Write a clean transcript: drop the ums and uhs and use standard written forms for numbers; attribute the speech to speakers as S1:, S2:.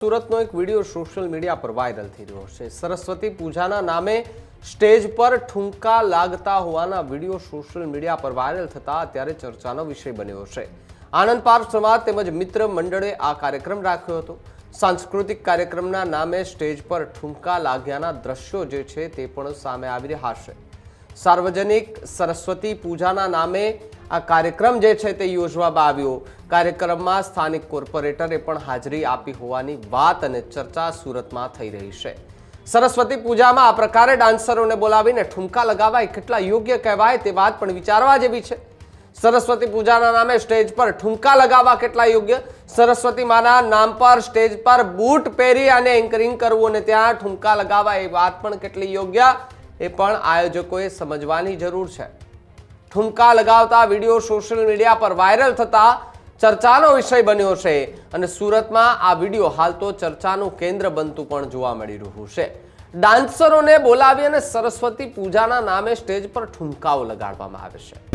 S1: સુરતનો એક video social media પર વાયરલ થઈ રહ્યો છે। સરસ્વતી પૂજાના નામે સ્ટેજ પર ઠુમકા લાગતા હોવાના વિડીયો સોશિયલ મીડિયા પર વાયરલ થતા અત્યારે ચર્ચાનો વિષય બન્યો છે। આનંદ પાર્ક સમાજ તેમજ મિત્ર મંડળે આ કાર્યક્રમ રાખ્યો હતો। સાંસ્કૃતિક કાર્યક્રમના નામે સ્ટેજ પર ઠુમકા લાગ્યાના દ્રશ્યો જે છે તે પણ સામે આવી રહ્યા છે। સાર્વજનિક સરસ્વતી પૂજાના નામે આ કાર્યક્રમ જે છે તે યોજવામાં આવ્યો। કાર્યક્રમમાં સ્થાનિક કોર્પોરેટરે પણ હાજરી આપી હોવાની વાત અને ચર્ચા સુરતમાં થઈ રહી છે। સરસ્વતી પૂજામાં આ પ્રકારે ડાન્સરોને બોલાવીને ઠુમકા લગાવવા એ કેટલા યોગ્ય કહેવાય તે વાત પણ વિચારવા જેવી છે। સરસ્વતી પૂજાના નામે સ્ટેજ પર ઠુમકા લગાવવા કેટલા યોગ્ય? સરસ્વતી માના નામ પર સ્ટેજ પર બૂટ પહેરી અને એન્કરિંગ કરવું અને ત્યાં ઠુમકા લગાવવા એ વાત પણ કેટલી યોગ્ય એ પણ આયોજકોએ સમજવાની જરૂર છે। ઠુમકા લગાવતા વિડીયો સોશિયલ મીડિયા પર વાયરલ થતા ચર્ચાનો વિષય બન્યો છે અને સુરતમાં આ વિડીયો હાલ તો ચર્ચાનું કેન્દ્ર બનતું પણ જોવા મળી રહ્યું છે। ડાન્સરોને બોલાવી અને સરસ્વતી પૂજાના નામે સ્ટેજ પર ઠુમકાઓ લગાડવામાં આવે છે।